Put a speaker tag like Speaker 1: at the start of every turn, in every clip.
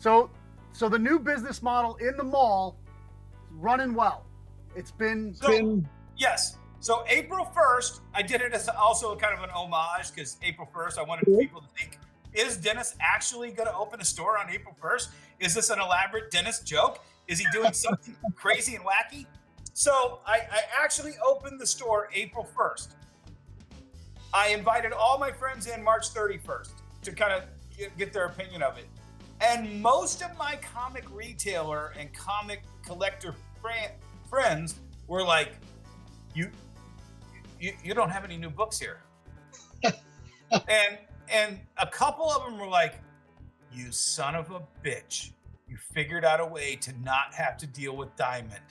Speaker 1: So the new business model in the mall is running well. It's been
Speaker 2: Yes. So April 1st, I did it as also kind of an homage because April 1st, I wanted people to think, is Dennis actually going to open a store on April 1st? Is this an elaborate Dennis joke? Is he doing something crazy and wacky? So I actually opened the store April 1st. I invited all my friends in March 31st to kind of get their opinion of it. And most of my comic retailer and comic collector friends were like, you don't have any new books here. and a couple of them were like, you son of a bitch. You figured out a way to not have to deal with Diamond.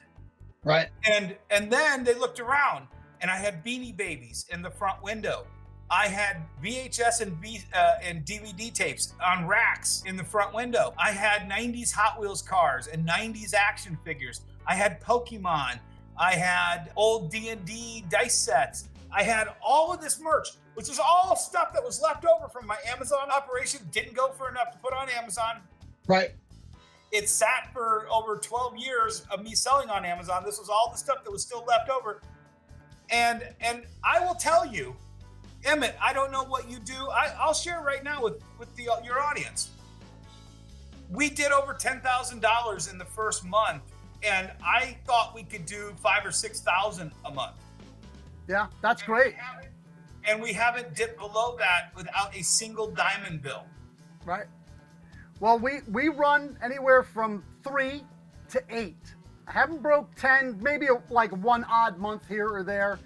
Speaker 3: Right.
Speaker 2: And then they looked around and I had Beanie Babies in the front window. I had VHS and DVD tapes on racks in the front window. I had 90s Hot Wheels cars and 90s action figures. I had Pokemon. I had old D&D dice sets. I had all of this merch, which is all stuff that was left over from my Amazon operation. Didn't go for enough to put on Amazon.
Speaker 3: Right.
Speaker 2: It sat for over 12 years of me selling on Amazon. This was all the stuff that was still left over. And I will tell you, Emmett, I don't know what you do. I'll share right now with your audience. We did over $10,000 in the first month, and I thought we could do $5,000 or $6,000 a month.
Speaker 1: Yeah, that's great.
Speaker 2: And we haven't dipped below that without a single diamond bill.
Speaker 1: Right. Well, we run anywhere from 3 to 8. I haven't broke 10, maybe like one odd month here or there,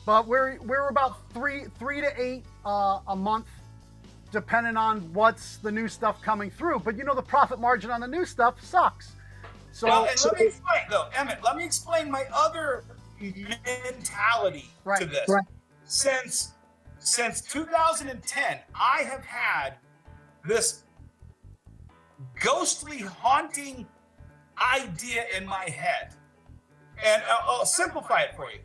Speaker 1: but we're about 3 to 8 a month, depending on what's the new stuff coming through. But the profit margin on the new stuff sucks. So,
Speaker 2: well, and let me explain though, Emmett. Let me explain my other mentality to this.
Speaker 3: Right.
Speaker 2: Since 2010, I have had this ghostly, haunting idea in my head, and I'll simplify it for you.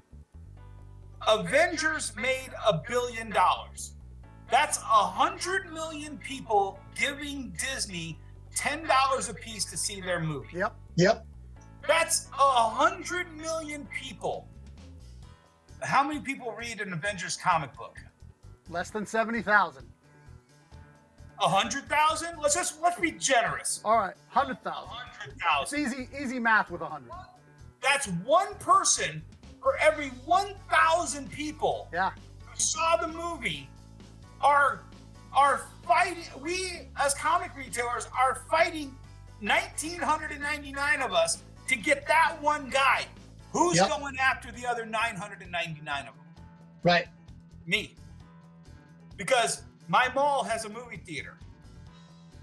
Speaker 2: Avengers made $1 billion. That's 100 million people giving Disney $10 a piece to see their movie.
Speaker 3: Yep.
Speaker 2: That's 100 million people. How many people read an Avengers comic book?
Speaker 1: less than 70,000.
Speaker 2: 100,000? Let's be generous.
Speaker 1: All right, 100,000.
Speaker 2: 100,000.
Speaker 1: It's easy math with 100.
Speaker 2: That's one person for every 1,000 people
Speaker 1: Yeah.
Speaker 2: who saw the movie are fighting. We as comic retailers are fighting 1,999 of us to get that one guy. Who's going after the other 999 of them?
Speaker 3: Right.
Speaker 2: Me. Because my mall has a movie theater.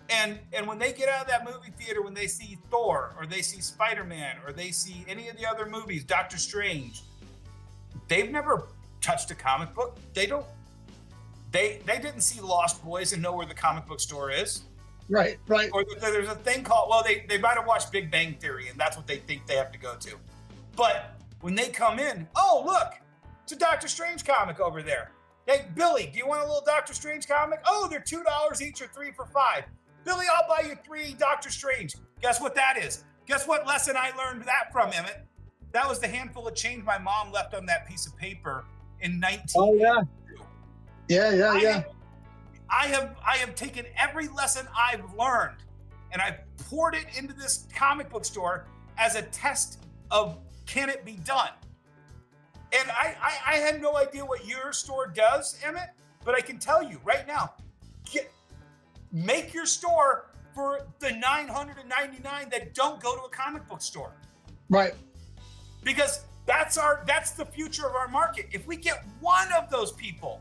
Speaker 2: And when they get out of that movie theater, when they see Thor or they see Spider-Man or they see any of the other movies, Doctor Strange, they've never touched a comic book. They didn't see Lost Boys and know where the comic book store is.
Speaker 3: Right.
Speaker 2: Or there's a thing called, well, they might have watched Big Bang Theory and that's what they think they have to go to. But when they come in, oh, look, it's a Doctor Strange comic over there. Hey, Billy, do you want a little Doctor Strange comic? Oh, they're $2 each or 3 for $5. Billy, I'll buy you 3 Doctor Strange. Guess what that is? Guess what lesson I learned that from, Emmett? That was the handful of change my mom left on that piece of paper in 1982.
Speaker 3: Oh, yeah.
Speaker 2: I have taken every lesson I've learned and I've poured it into this comic book store as a test of can it be done? And I had no idea what your store does, Emmett, but I can tell you right now, make your store for the 999 that don't go to a comic book store.
Speaker 3: Right.
Speaker 2: Because that's the future of our market. If we get one of those people,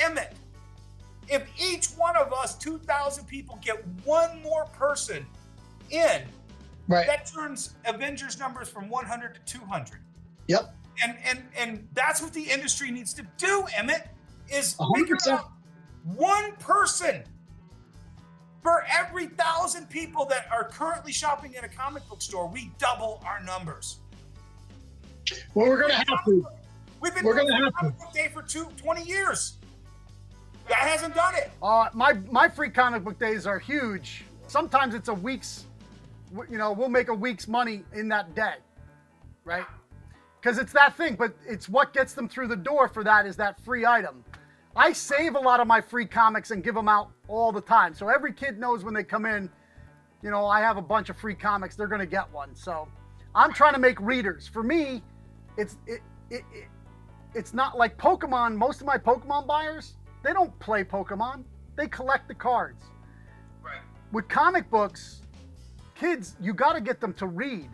Speaker 2: Emmett, if each one of us, 2,000 people, get one more person in,
Speaker 3: right,
Speaker 2: that turns Avengers numbers from 100 to 200.
Speaker 3: Yep.
Speaker 2: And that's what the industry needs to do, Emmett, is
Speaker 3: 100%.
Speaker 2: figure out one person for every 1,000 people that are currently shopping in a comic book store. We double our numbers.
Speaker 3: Well, we're going to have to.
Speaker 2: We've been doing comic book day for 20 years. That hasn't done it.
Speaker 1: My free comic book days are huge. Sometimes it's a week's, we'll make a week's money in that day, right? Because it's that thing, but it's what gets them through the door for that is that free item. I save a lot of my free comics and give them out all the time. So every kid knows when they come in, I have a bunch of free comics, they're going to get one. So I'm trying to make readers. For me, it's not like Pokemon. Most of my Pokemon buyers, they don't play Pokemon. They collect the cards.
Speaker 2: Right.
Speaker 1: With comic books, kids, you got to get them to read.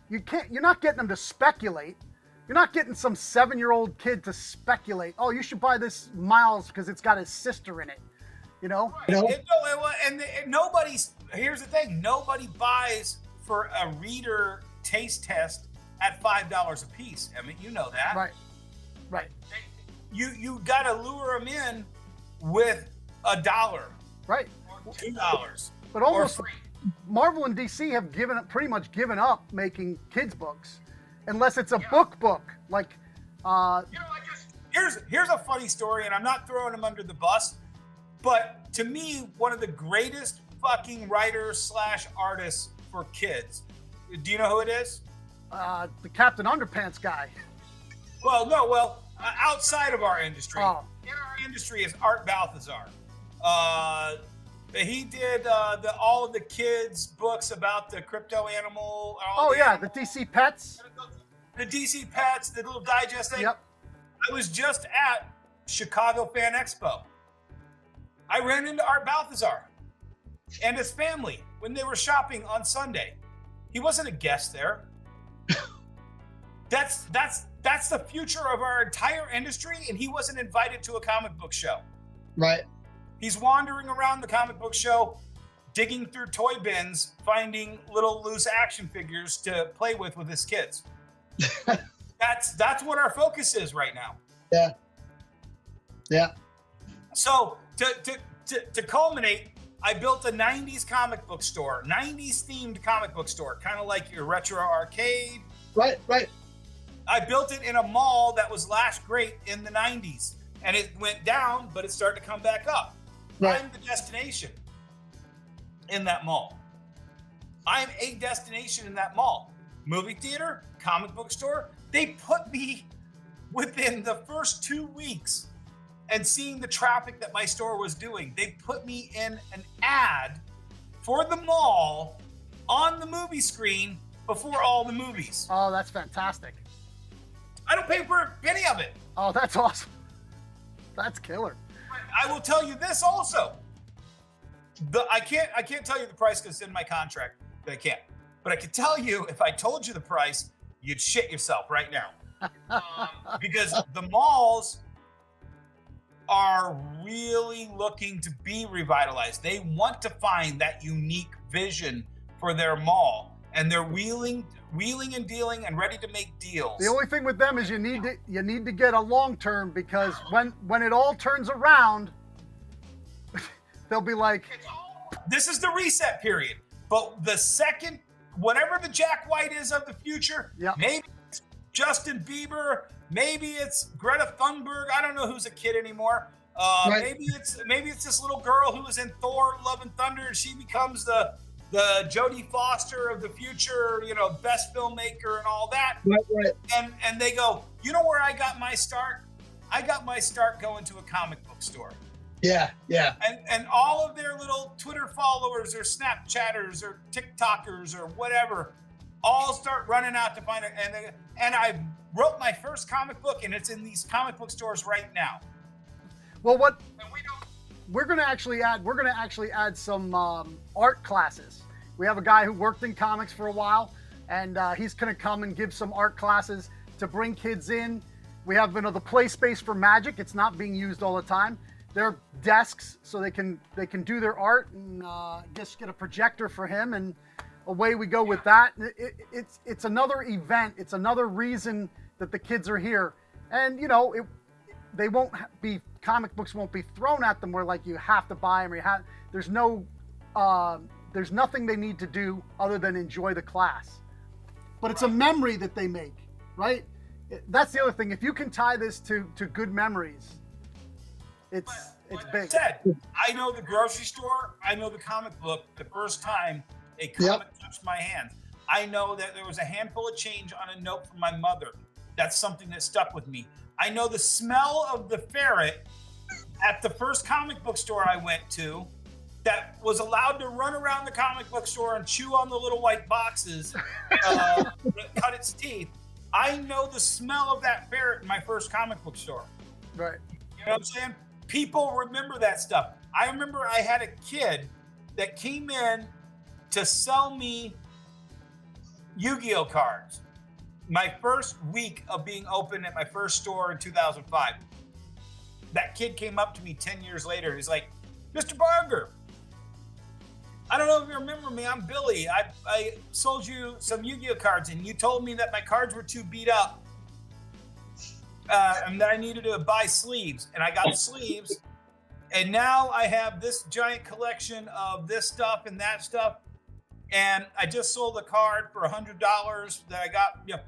Speaker 1: You're not getting them to speculate. You're not getting some 7-year-old kid to speculate. Oh, you should buy this Miles because it's got his sister in it.
Speaker 2: Right. And nobody's, here's the thing, nobody buys for a reader taste test at $5 a piece. I mean, you know that.
Speaker 1: Right.
Speaker 2: You got to lure them in with $1.
Speaker 1: Right.
Speaker 2: Or $2.
Speaker 1: But almost
Speaker 2: or free.
Speaker 1: Marvel and DC have pretty much given up making kids books, unless it's a book. Like,
Speaker 2: here's a funny story, and I'm not throwing them under the bus, but to me, one of the greatest fucking writers / artists for kids. Do you know who it is?
Speaker 1: The Captain Underpants guy.
Speaker 2: Outside of our industry.
Speaker 1: Oh.
Speaker 2: In our industry is Art Balthazar. He did all of the kids' books about the crypto animal.
Speaker 1: The DC Pets.
Speaker 2: The DC Pets, the little digest thing.
Speaker 1: Yep.
Speaker 2: I was just at Chicago Fan Expo. I ran into Art Balthazar and his family when they were shopping on Sunday. He wasn't a guest there. That's the future of our entire industry, and he wasn't invited to a comic book show.
Speaker 3: Right.
Speaker 2: He's wandering around the comic book show, digging through toy bins, finding little loose action figures to play with his kids. That's what our focus is right now.
Speaker 3: Yeah.
Speaker 2: So to culminate, I built a 90s comic book store, 90s themed comic book store, kind of like your retro arcade.
Speaker 3: Right.
Speaker 2: I built it in a mall that was last great in the 90s, and it went down, but it started to come back up.
Speaker 3: Right.
Speaker 2: I'm the destination in that mall. I'm a destination in that mall. Movie theater, comic book store. They put me within the first 2 weeks, and seeing the traffic that my store was doing, they put me in an ad for the mall on the movie screen before all the movies.
Speaker 1: Oh, that's fantastic.
Speaker 2: I don't pay for a penny of it.
Speaker 1: Oh, that's awesome. That's killer.
Speaker 2: I will tell you this also. I can't tell you the price because it's in my contract that I can't. But I can tell you, if I told you the price, you'd shit yourself right now. Because the malls are really looking to be revitalized. They want to find that unique vision for their mall, and they're wheeling and dealing and ready to make deals.
Speaker 1: The only thing with them is you need to get a long term, because when it all turns around, they'll be like,
Speaker 2: this is the reset period. But the second, whatever the Jack White is of the future,
Speaker 1: yep.
Speaker 2: Maybe it's Justin Bieber, maybe it's Greta Thunberg. I don't know who's a kid anymore.
Speaker 3: Right.
Speaker 2: Maybe it's this little girl who was in Thor: Love and Thunder, and she becomes the Jodie Foster of the future, best filmmaker and all that.
Speaker 3: Right.
Speaker 2: And they go, you know where I got my start? I got my start going to a comic book store.
Speaker 3: Yeah.
Speaker 2: And all of their little Twitter followers or Snapchatters or TikTokers or whatever all start running out to find it. And I wrote my first comic book, and it's in these comic book stores right now.
Speaker 1: well, we're going to actually add some art classes. We have a guy who worked in comics for a while, and he's going to come and give some art classes to bring kids in. We have the play space for magic. It's not being used all the time. They're desks, so they can do their art, and just get a projector for him, and away we go with that. It's another event. It's another reason that the kids are here, and they won't be, comic books won't be thrown at them where like you have to buy them, or there's nothing they need to do other than enjoy the class. But it's a memory that they make, right? That's the other thing. If you can tie this to good memories, it's
Speaker 2: like
Speaker 1: big.
Speaker 2: I said, I know the grocery store. I know the comic book. The first time a comic touched my hand, I know that there was a handful of change on a note from my mother. That's something that stuck with me. I know the smell of the ferret at the first comic book store I went to that was allowed to run around the comic book store and chew on the little white boxes that cut its teeth. I know the smell of that ferret in my first comic book store.
Speaker 1: Right.
Speaker 2: You know what I'm saying? People remember that stuff. I remember I had a kid that came in to sell me Yu-Gi-Oh cards. My first week of being open at my first store in 2005. That kid came up to me 10 years later. He's like, Mr. Barger, I don't know if you remember me. I'm Billy. I sold you some Yu-Gi-Oh cards, and you told me that my cards were too beat up and that I needed to buy sleeves. And I got sleeves. And now I have this giant collection of this stuff and that stuff. And I just sold a card for $100 that I got, you know.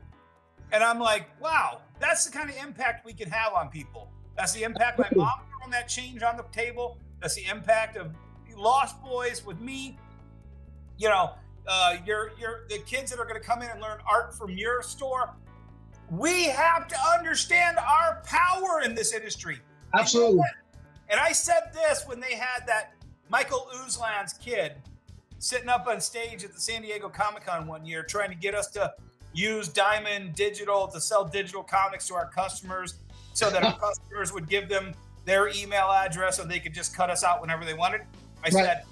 Speaker 2: And I'm like, wow, that's the kind of impact we can have on people. That's the impact my mom throwing that change on the table. That's the impact of Lost Boys with me. You know, you're the kids that are going to come in and learn art from your store. We have to understand our power in this industry.
Speaker 3: Absolutely.
Speaker 2: And I said this when they had that Michael Uzlan's kid sitting up on stage at the San Diego Comic-Con one year trying to get us to use Diamond Digital to sell digital comics to our customers so that our customers would give them their email address so they could just cut us out whenever they wanted. I said,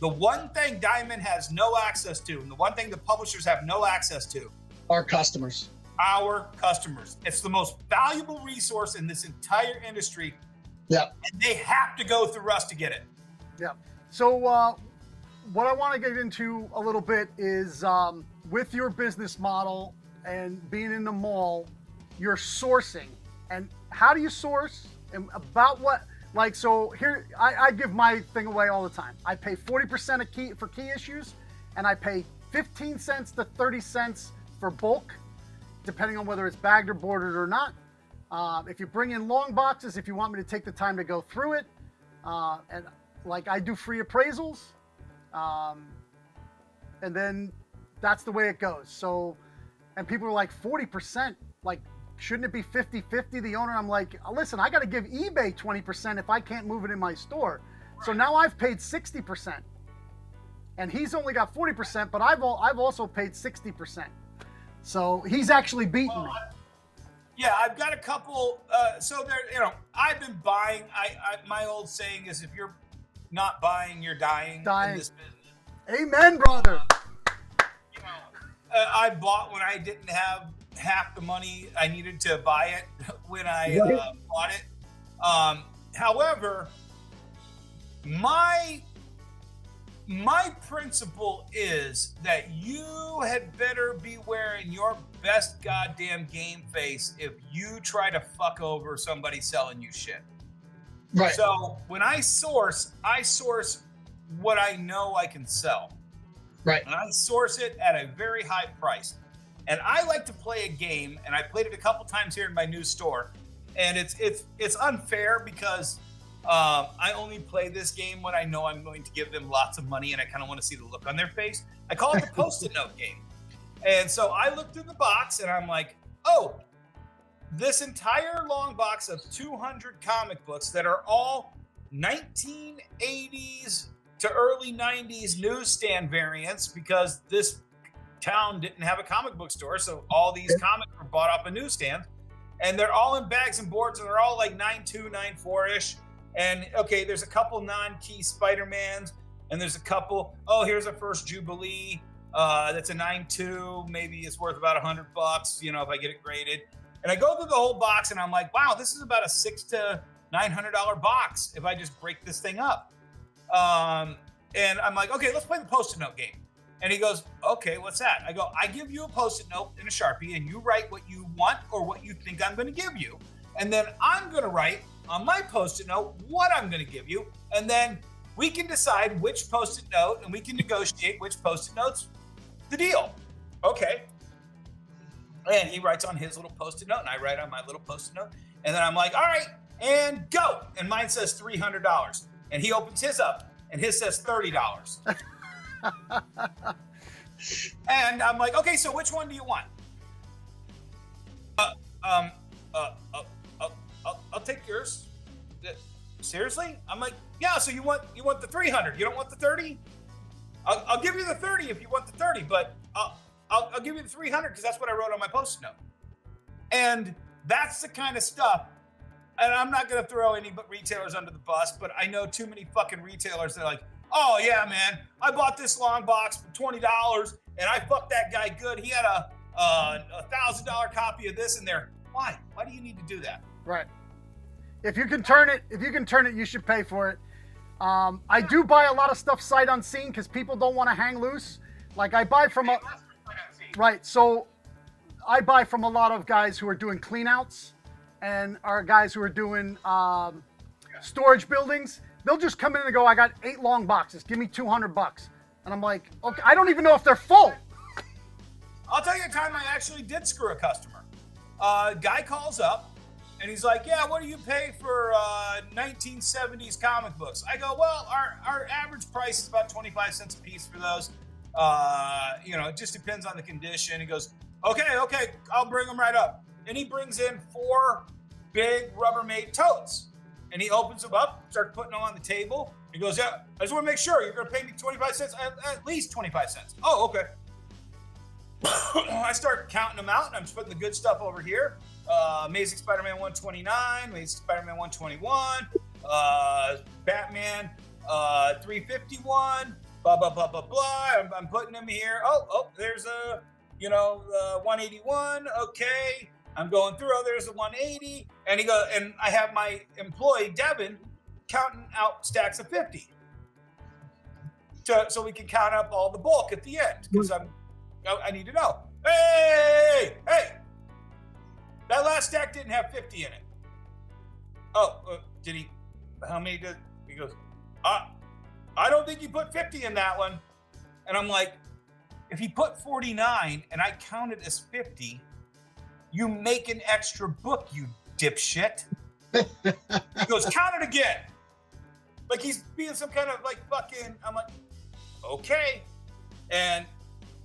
Speaker 2: the one thing Diamond has no access to, and the one thing the publishers have no access to,
Speaker 3: our customers.
Speaker 2: Our customers. It's the most valuable resource in this entire industry.
Speaker 3: Yeah.
Speaker 2: And they have to go through us to get it.
Speaker 1: Yeah. So what I want to get into a little bit is with your business model and being in the mall, you're sourcing. And how do you source? And about what? Like, so here, I give my thing away all the time. I pay 40% for key issues, and I pay 15 cents to 30 cents for bulk, depending on whether it's bagged or bordered or not. If you bring in long boxes, if you want me to take the time to go through it, and like I do free appraisals, and then that's the way it goes. So, and people are like 40%, like, shouldn't it be 50-50? The owner, I'm like, listen, I got to give eBay 20% if I can't move it in my store. So now I've paid 60%, and he's only got 40%, but I've also paid 60%. So he's actually beaten me.
Speaker 2: Yeah, I've got a couple. So there, you know, I've been buying. My old saying is, if you're not buying, you're dying. In this business.
Speaker 1: Amen, brother.
Speaker 2: You know, I bought when I didn't have half the money I needed to buy it when I bought it. However, my principle is that you had better be wearing your best goddamn game face if you try to fuck over somebody selling you shit.
Speaker 3: Right.
Speaker 2: So when I source what I know I can sell.
Speaker 3: Right.
Speaker 2: And I source it at a very high price. And I like to play a game, and I played it a couple times here in my new store. And it's unfair because I only play this game when I know I'm going to give them lots of money and I kind of want to see the look on their face. I call it the Post-it note game. And so I look through the box and I'm like, oh, this entire long box of 200 comic books that are all 1980s to early 90s newsstand variants, because this town didn't have a comic book store. So all these comics were bought off a newsstand, and they're all in bags and boards, and they're all like 9.2, 9.4-ish. And okay, there's a couple non-key Spider-Mans, and there's a couple, here's a first Jubilee. That's a 9.2, maybe it's worth about $100, you know, if I get it graded. And I go through the whole box and I'm like, wow, this is about a $600 to $900 box if I just break this thing up. And I'm like, okay, let's play the Post-it note game. And he goes, okay, what's that? I go, I give you a Post-it note and a Sharpie, and you write what you want or what you think I'm going to give you. And then I'm going to write on my Post-it note what I'm going to give you. And then we can decide which Post-it note, and we can negotiate which Post-it note's the deal. Okay. And he writes on his little Post-it note, and I write on my little Post-it note. And then I'm like, all right, and go. And mine says $300. And he opens his up, and his says $30. And I'm like, okay, so which one do you want? I'll take yours. Seriously? I'm like, yeah. So you want the 300? You don't want the 30? I'll give you the 30 if you want the 30, but I'll give you the 300 because that's what I wrote on my post note. And that's the kind of stuff. And I'm not gonna throw any retailers under the bus, but I know too many fucking retailers that are like, oh yeah, man, I bought this long box for $20 and I fucked that guy good. He had a $1,000 copy of this in there. Why? Why do you need to do that?
Speaker 1: Right. If you can turn it, you should pay for it. I do buy a lot of stuff sight unseen because people don't want to hang loose. Like I buy from so I buy from a lot of guys who are doing cleanouts and are guys who are doing storage buildings. They'll just come in and go, I got 8 long boxes. Give me $200. And I'm like, okay, I don't even know if they're full.
Speaker 2: I'll tell you a time I actually did screw a customer. Guy calls up and he's like, yeah, what do you pay for 1970s comic books? I go, well, our average price is about 25 cents a piece for those. It just depends on the condition. He goes, okay, I'll bring them right up. And he brings in 4 big Rubbermaid totes. And he opens them up, starts putting them on the table. He goes, yeah, I just want to make sure you're going to pay me 25 cents, at least 25 cents. Oh, okay. I start counting them out, and I'm just putting the good stuff over here. Amazing Spider-Man 129, Amazing Spider-Man 121, Batman 351, blah, blah, blah, blah, blah. I'm putting them here. Oh, there's a, 181. Okay. I'm going through. Oh, there's a 180. And he goes, and I have my employee, Devin, counting out stacks of 50. So we can count up all the bulk at the end. Because I need to know. Hey! That last stack didn't have 50 in it. Oh, did he? How many did? He goes, I don't think you put 50 in that one. And I'm like, if he put 49 and I counted as 50, you make an extra book, you dipshit. He goes, count it again. Like he's being some kind of like fucking, I'm like, okay. And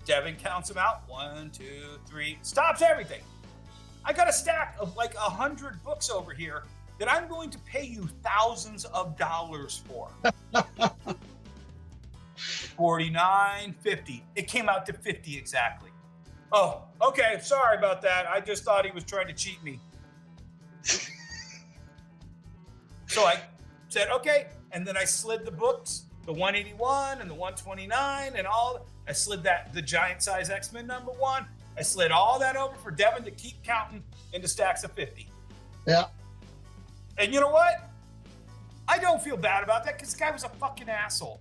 Speaker 2: Devin counts them out. 1, 2, 3, stops everything. I got a stack of like 100 books over here that I'm going to pay you thousands of dollars for. 49, 50. It came out to 50 exactly. Oh, okay. Sorry about that. I just thought he was trying to cheat me. So I said, okay. And then I slid the books, the 181 and the 129 and all. I slid the giant size X-Men #1. I slid all that over for Devin to keep counting into stacks of 50.
Speaker 3: Yeah.
Speaker 2: And you know what? I don't feel bad about that because the guy was a fucking asshole.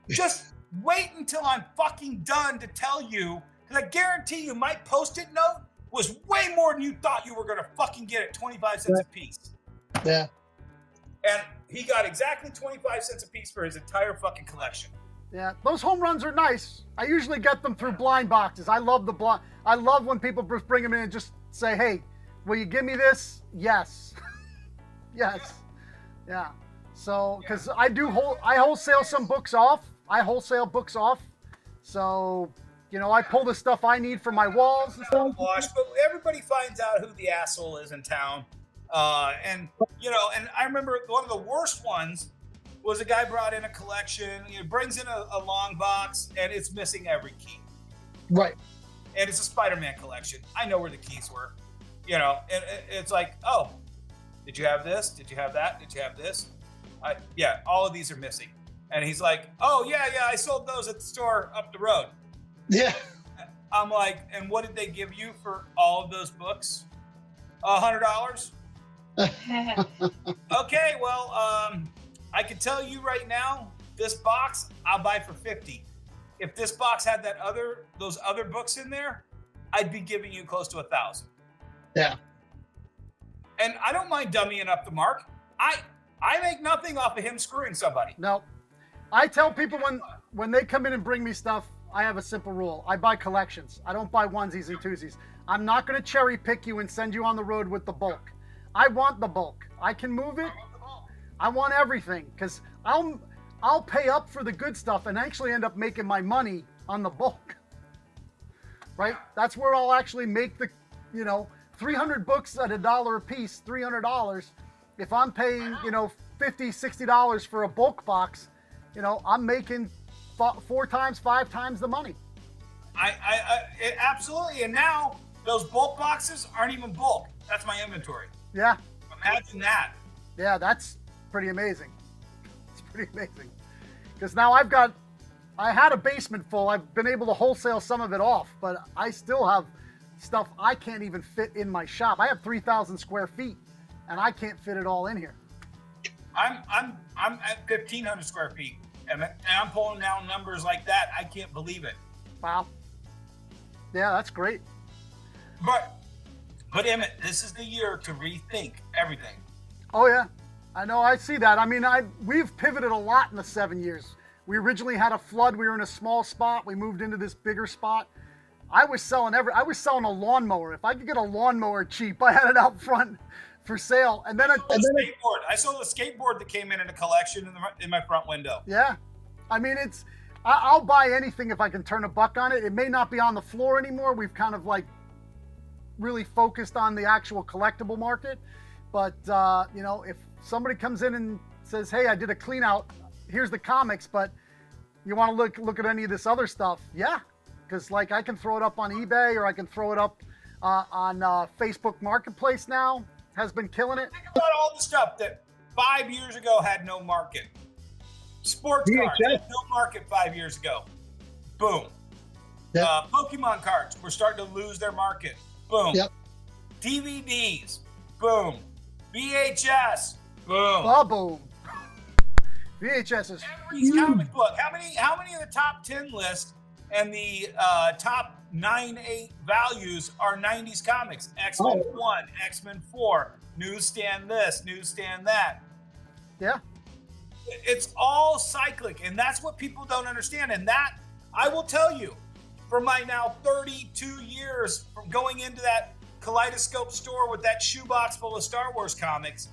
Speaker 2: Just wait until I'm fucking done to tell you. And I guarantee you my Post-it note was way more than you thought you were going to fucking get at 25 cents a piece.
Speaker 3: Yeah.
Speaker 2: And he got exactly 25 cents a piece for his entire fucking collection.
Speaker 1: Yeah, those home runs are nice. I usually get them through blind boxes. I love the blind. I love when people bring them in and just say, hey, will you give me this? Yes. Yes. Yeah. So, because I wholesale some books off. I wholesale books off. So, I pull the stuff I need for my walls and stuff.
Speaker 2: But everybody finds out who the asshole is in town. And I remember one of the worst ones was a guy brought in a collection. He brings in a long box, and it's missing every key.
Speaker 3: Right.
Speaker 2: And it's a Spider-Man collection. I know where the keys were. And it's like, oh, did you have this? Did you have that? Did you have this? Yeah, all of these are missing. And he's like, oh, yeah, I sold those at the store up the road.
Speaker 3: Yeah.
Speaker 2: I'm like, and what did they give you for all of those books? $100? Okay, well, I can tell you right now, this box I'll buy for 50. If this box had those other books in there, I'd be giving you close to 1,000.
Speaker 3: Yeah.
Speaker 2: And I don't mind dummying up the mark. I make nothing off of him screwing somebody.
Speaker 1: No. I tell people when they come in and bring me stuff, I have a simple rule. I buy collections. I don't buy onesies and twosies. I'm not going to cherry pick you and send you on the road with the bulk. I want the bulk. I can move it. I want everything because I'll pay up for the good stuff and actually end up making my money on the bulk. Right? That's where I'll actually make the, 300 books at $1 a piece, $300. If I'm paying, $50, $60 for a bulk box, I'm making 4 times, 5 times the money.
Speaker 2: Absolutely. And now those bulk boxes aren't even bulk. That's my inventory.
Speaker 1: Yeah.
Speaker 2: Imagine that.
Speaker 1: Yeah, that's pretty amazing. It's pretty amazing. Because now I had a basement full. I've been able to wholesale some of it off, but I still have stuff I can't even fit in my shop. I have 3,000 square feet, and I can't fit it all in here.
Speaker 2: I'm at 1,500 square feet, and I'm pulling down numbers like that. I can't believe it.
Speaker 1: Wow. Yeah, that's great.
Speaker 2: But Emmett, this is the year to rethink everything.
Speaker 1: Oh yeah, I know. I see that. I mean, we've pivoted a lot in the 7 years. We originally had a flood. We were in a small spot. We moved into this bigger spot. I was selling a lawnmower. If I could get a lawnmower cheap, I had it out front for sale. And then
Speaker 2: I sold a skateboard that came in a collection in my front window.
Speaker 1: Yeah, I mean, I'll buy anything if I can turn a buck on it. It may not be on the floor anymore. We've kind of like really focused on the actual collectible market. But, if somebody comes in and says, hey, I did a clean out, here's the comics, but you want to look at any of this other stuff? Yeah, because like I can throw it up on eBay or I can throw it up on Facebook Marketplace now. Has been killing it.
Speaker 2: Think about all the stuff that 5 years ago had no market. Sports cards had no market 5 years ago. Boom.
Speaker 3: Yep.
Speaker 2: Pokemon cards were starting to lose their market. Boom.
Speaker 3: Yep.
Speaker 2: DVDs. Boom. VHS. Boom.
Speaker 1: Boom. VHS is
Speaker 2: Every comic book. How many of the top 10 list and the top 9-8 values are 90s comics? X-Men 1, X-Men 4, newsstand this, newsstand that.
Speaker 1: Yeah.
Speaker 2: It's all cyclic, and that's what people don't understand. And that, I will tell you, for my now 32 years from going into that Kaleidoscope store with that shoebox full of Star Wars comics,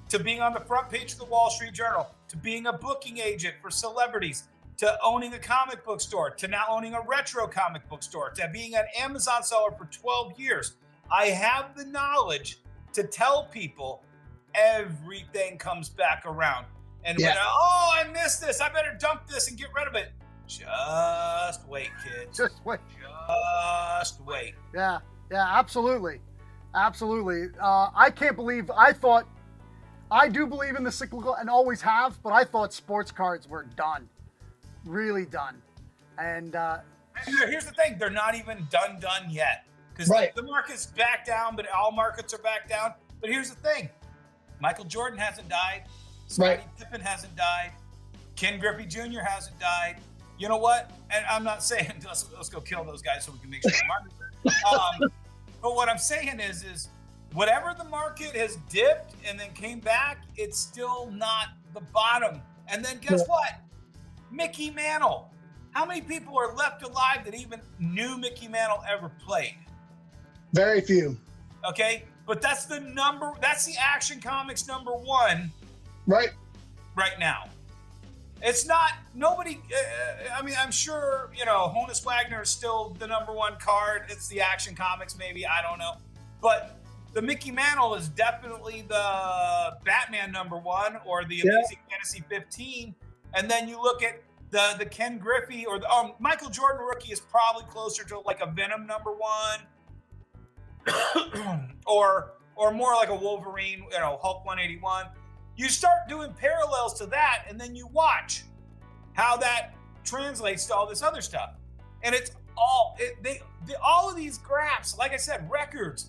Speaker 2: to being on the front page of the Wall Street Journal, to being a booking agent for celebrities, to owning a comic book store, to now owning a retro comic book store, to being an Amazon seller for 12 years. I have the knowledge to tell people everything comes back around. And when I missed this, I better dump this and get rid of it. Just wait, kids.
Speaker 1: Just wait.
Speaker 2: Just wait.
Speaker 1: Yeah, absolutely. Absolutely. I can't believe, I do believe in the cyclical and always have, but I thought sports cards were done. Really done. And
Speaker 2: here's the thing, they're not even done yet. Because the market's back down, but all markets are back down. But here's the thing, Michael Jordan hasn't died. Scottie Pippen hasn't died. Ken Griffey Jr. hasn't died. You know what? And I'm not saying let's go kill those guys so we can make sure the market. But what I'm saying is whatever the market has dipped and then came back, it's still not the bottom. And then guess what? Mickey Mantle. How many people are left alive that even knew Mickey Mantle ever played?
Speaker 3: Very few.
Speaker 2: Okay, but that's the Action Comics #1 right now. It's not, nobody, I mean, I'm sure, Honus Wagner is still the #1 card. It's the Action Comics, maybe, I don't know. But the Mickey Mantle is definitely the Batman #1 or the Amazing Fantasy 15. And then you look at the Ken Griffey or the Michael Jordan rookie is probably closer to like a Venom #1 or more like a Wolverine, Hulk 181. You start doing parallels to that, and then you watch how that translates to all this other stuff. And it's all all of these graphs, like I said, record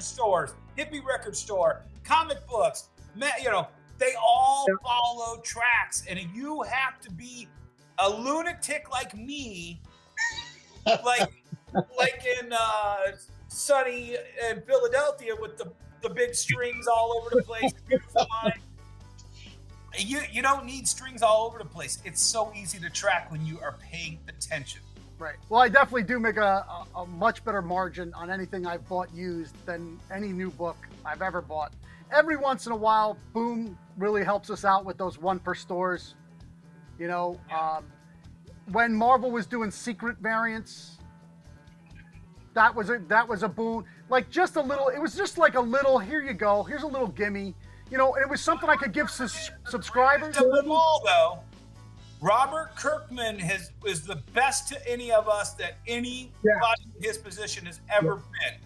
Speaker 2: stores, hippie record store, comic books, they all follow tracks. And you have to be a lunatic like me, like in sunny in Philadelphia with the big strings all over the place. Beautiful mind. You don't need strings all over the place. It's so easy to track when you are paying attention.
Speaker 1: Right. Well, I definitely do make a much better margin on anything I've bought used than any new book I've ever bought. every once in a while, Boom really helps us out with those 1 per stores. You know, when Marvel was doing secret variants, that was a boon. Like just a little, it was just like a little, here you go, here's a little gimme. You know, it was something I could give subscribers.
Speaker 2: To them all, though, Robert Kirkman is the best to any of us that anybody in his position has ever been.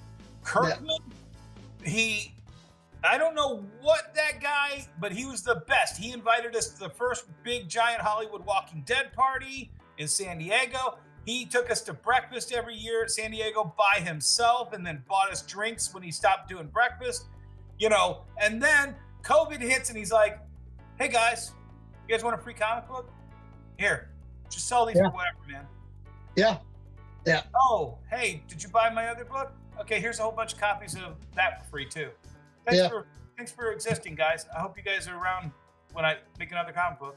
Speaker 2: Kirkman, I don't know what that guy, but he was the best. He invited us to the first big giant Hollywood Walking Dead party in San Diego. He took us to breakfast every year at San Diego by himself and then bought us drinks when he stopped doing breakfast, you know, and then COVID hits and he's like, hey guys, you guys want a free comic book? Here, just sell these for whatever, man.
Speaker 3: Yeah. Yeah.
Speaker 2: Oh, hey, did you buy my other book? Okay, here's a whole bunch of copies of that for free too. Thanks for existing, guys. I hope you guys are around when I make another comic book.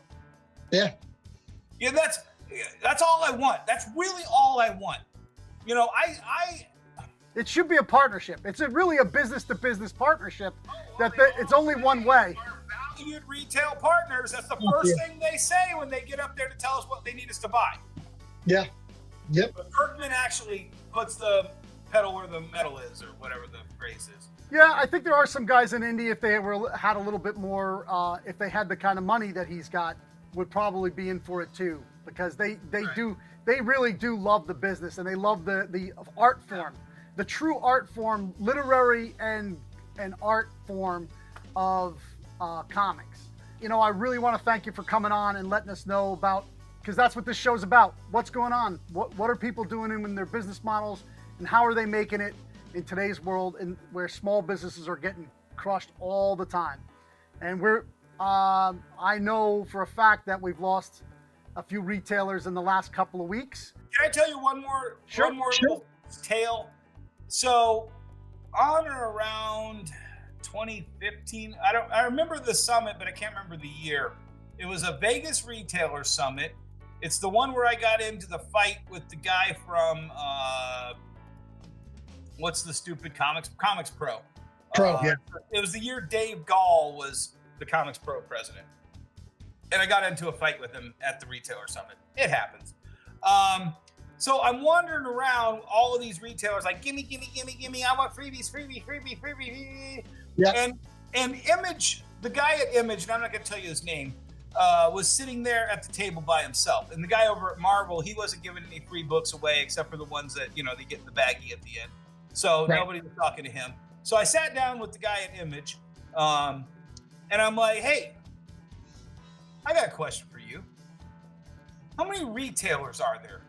Speaker 3: Yeah.
Speaker 2: Yeah, that's all I want. That's really all I want. You know,
Speaker 1: It should be a partnership. It's really a business-to-business partnership. It's only one way.
Speaker 2: Valued retail partners. That's the first thing they say when they get up there to tell us what they need us to buy.
Speaker 3: Yeah. Yep.
Speaker 2: But Kirkman actually puts the pedal where the metal is, or whatever the phrase is.
Speaker 1: Yeah, I think there are some guys in Indy, if they had a little bit more, if they had the kind of money that he's got, would probably be in for it too, because they really do love the business, and they love the art form, the true art form, literary and art form of comics. You know, I really want to thank you for coming on and letting us know about, because that's what this show's about. What's going on? What are people doing in their business models, and how are they making it in today's world, and where small businesses are getting crushed all the time? And I know for a fact that we've lost a few retailers in the last couple of weeks.
Speaker 2: Can I tell you one more little tale? So on or around 2015, I remember the summit, but I can't remember the year. It was a Vegas retailer summit. It's the one where I got into the fight with the guy from what's the stupid Comics Pro.
Speaker 3: Yeah.
Speaker 2: It was the year Dave Gall was the Comics Pro president. And I got into a fight with him at the retailer summit. It happens. So I'm wandering around all of these retailers like, gimme. I want freebie.
Speaker 3: Yeah.
Speaker 2: And Image, the guy at Image, and I'm not going to tell you his name, was sitting there at the table by himself. And the guy over at Marvel, he wasn't giving any free books away except for the ones that, you know, they get in the baggie at the end. So nobody was talking to him. So I sat down with the guy at Image, and I'm like, hey, I got a question for you. How many retailers are there?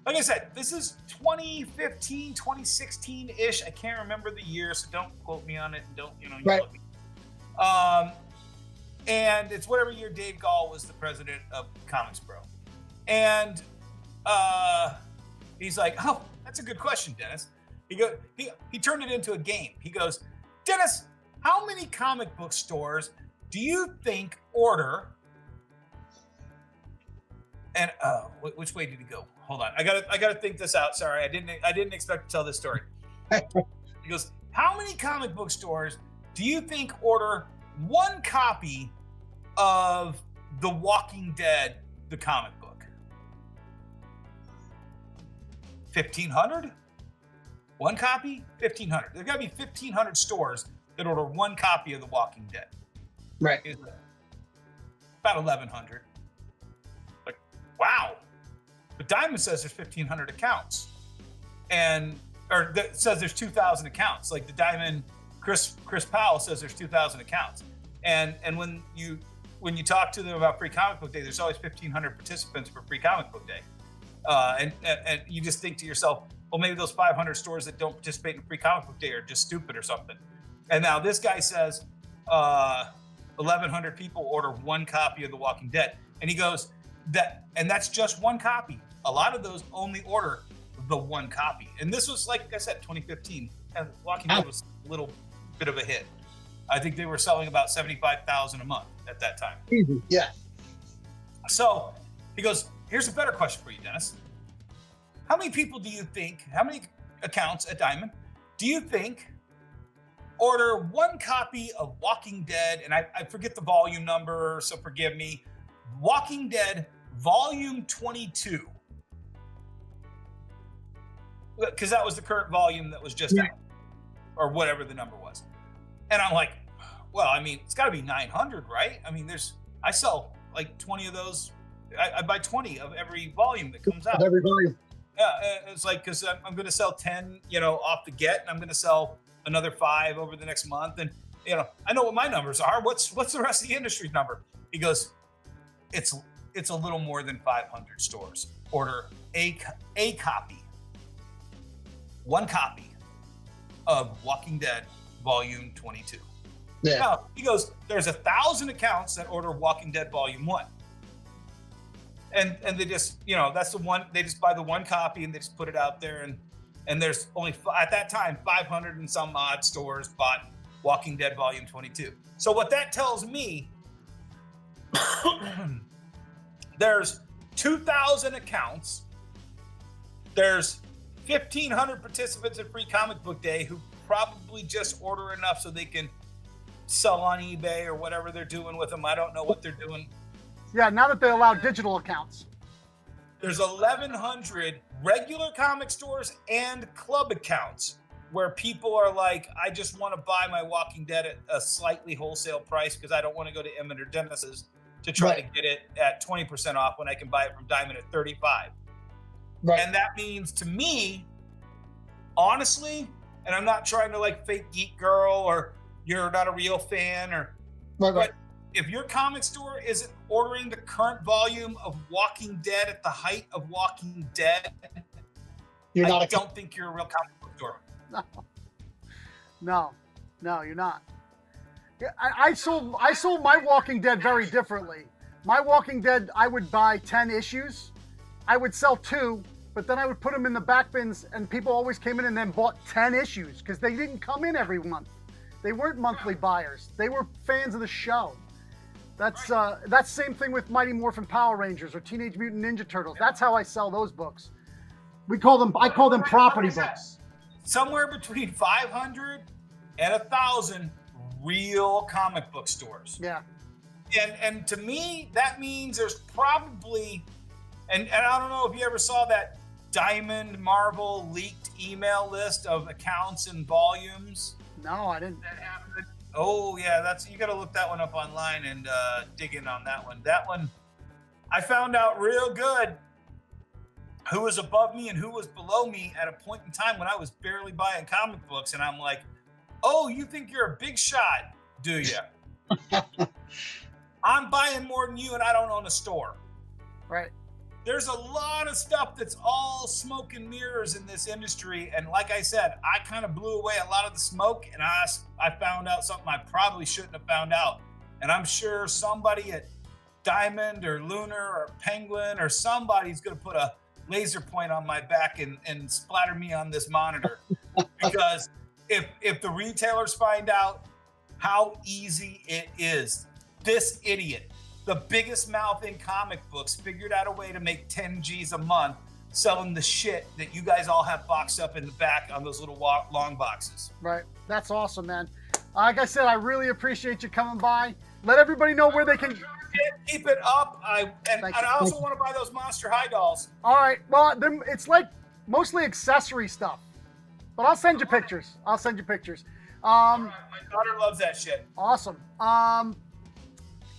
Speaker 2: Like I said, this is 2015, 2016-ish. I can't remember the year, so don't quote me on it. And don't, yell at me. And it's whatever year Dave Gall was the president of Comics Pro. And he's like, oh, that's a good question, Dennis. He turned it into a game. He goes, Dennis, how many comic book stores do you think order? And which way did he go? Hold on, I gotta think this out. Sorry, I didn't expect to tell this story. He goes, how many comic book stores do you think order one copy of The Walking Dead, the comic book? 1,500? One copy? 1,500. There's got to be 1,500 stores that order one copy of The Walking Dead.
Speaker 3: Right.
Speaker 2: It's about 1,100. Like, wow. But Diamond says there's 1,500 accounts. Or that says there's 2,000 accounts. Like the Diamond, Chris Powell says there's 2,000 accounts. And when you talk to them about Free Comic Book Day, there's always 1,500 participants for Free Comic Book Day. And you just think to yourself, well, maybe those 500 stores that don't participate in Free Comic Book Day are just stupid or something. And now this guy says 1,100 people order one copy of The Walking Dead. And he goes, that's just one copy. A lot of those only order the one copy. And this was, like I said, 2015. And Walking Dead was a little bit of a hit. I think they were selling about 75,000 a month at that time.
Speaker 3: Yeah.
Speaker 2: So he goes, here's a better question for you, Dennis. How many accounts at Diamond do you think order 1 copy of Walking Dead, and I forget the volume number, so forgive me. Walking Dead Volume 22. Because that was the current volume that was just out, or whatever the number was. And I'm like, well, I mean, it's got to be 900, right? I mean, I sell like 20 of those. I buy 20 of every volume that comes out.
Speaker 3: Every volume.
Speaker 2: Yeah, it's like, because I'm going to sell 10, off the get, and I'm going to sell another 5 over the next month. And, I know what my numbers are. What's the rest of the industry's number? He goes, it's a little more than 500 stores. Order a copy. 1 copy of Walking Dead Volume 22.
Speaker 3: Yeah.
Speaker 2: Now, he goes, there's 1,000 accounts that order Walking Dead Volume 1. And they just, that's the one, they just buy the 1 copy and they just put it out there. And there's only, at that time, 500 and some odd stores bought Walking Dead Volume 22. So what that tells me, there's 2,000 accounts. There's 1,500 participants at Free Comic Book Day who probably just order enough so they can sell on eBay or whatever they're doing with them. I don't know what they're doing.
Speaker 1: Yeah, now that they allow digital accounts.
Speaker 2: There's 1,100 regular comic stores and club accounts where people are like, I just want to buy my Walking Dead at a slightly wholesale price because I don't want to go to Emmett or Dennis's to try to get it at 20% off when I can buy it from Diamond at 35.
Speaker 3: Right.
Speaker 2: And that means to me, honestly, and I'm not trying to like fake geek girl or you're not a real fan but if your comic store isn't ordering the current volume of Walking Dead at the height of Walking Dead, I don't think you're a real comic book store.
Speaker 1: No, you're not. Yeah, I sold my Walking Dead very differently. My Walking Dead, I would buy 10 issues. I would sell 2, but then I would put them in the back bins, and people always came in and then bought 10 issues because they didn't come in every month. They weren't monthly buyers. They were fans of the show. That's the same thing with Mighty Morphin Power Rangers or Teenage Mutant Ninja Turtles. That's how I sell those books. I call them property books.
Speaker 2: Somewhere between 500 and 1,000 real comic book stores.
Speaker 1: Yeah.
Speaker 2: And to me, that means there's probably, and I don't know if you ever saw that Diamond Marvel leaked email list of accounts and volumes.
Speaker 1: No, I didn't.
Speaker 2: That happened. Oh yeah, you got to look that one up online and dig in on that one. That one, I found out real good who was above me and who was below me at a point in time when I was barely buying comic books, and I'm like, oh, you think you're a big shot, do you? I'm buying more than you, and I don't own a store.
Speaker 1: Right.
Speaker 2: There's a lot of stuff that's all smoke and mirrors in this industry. And like I said, I kind of blew away a lot of the smoke, and I found out something I probably shouldn't have found out. And I'm sure somebody at Diamond or Lunar or Penguin or somebody's going to put a laser point on my back and splatter me on this monitor. Because if the retailers find out how easy it is, this idiot, the biggest mouth in comic books, figured out a way to make 10 G's a month selling the shit that you guys all have boxed up in the back on those little long boxes.
Speaker 1: Right. That's awesome, man. Like I said, I really appreciate you coming by. Let everybody know where they can.
Speaker 2: Keep it up. I also want to buy those Monster High dolls.
Speaker 1: All right. Well, it's like mostly accessory stuff, but I'll send you pictures.
Speaker 2: My daughter loves that shit.
Speaker 1: Awesome.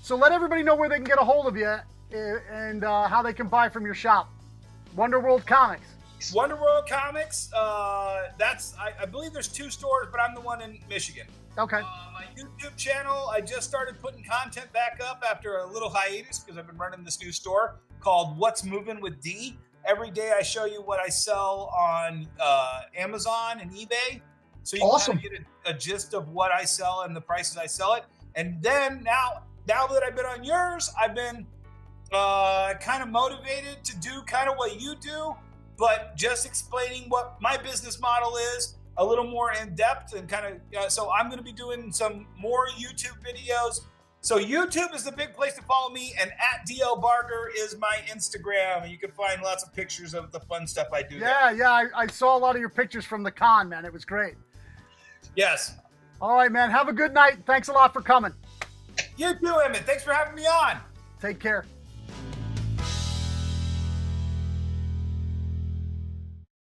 Speaker 1: So let everybody know where they can get a hold of you and how they can buy from your shop. Wonderworld Comics.
Speaker 2: Wonderworld Comics. I believe there's 2 stores, but I'm the one in Michigan.
Speaker 1: Okay.
Speaker 2: My YouTube channel, I just started putting content back up after a little hiatus because I've been running this new store called What's Moving with D. Every day I show you what I sell on Amazon and eBay. So you can kind of get a gist of what I sell and the prices I sell it. And then now that I've been on yours, I've been kind of motivated to do kind of what you do, but just explaining what my business model is a little more in depth and kind of, so I'm going to be doing some more YouTube videos. So YouTube is the big place to follow me, and @DL Barger is my Instagram, and you can find lots of pictures of the fun stuff I do.
Speaker 1: Yeah, I saw a lot of your pictures from the con, man. It was great.
Speaker 2: Yes.
Speaker 1: All right, man. Have a good night. Thanks a lot for coming.
Speaker 2: You too, Emmett. Thanks for having me on.
Speaker 1: Take care.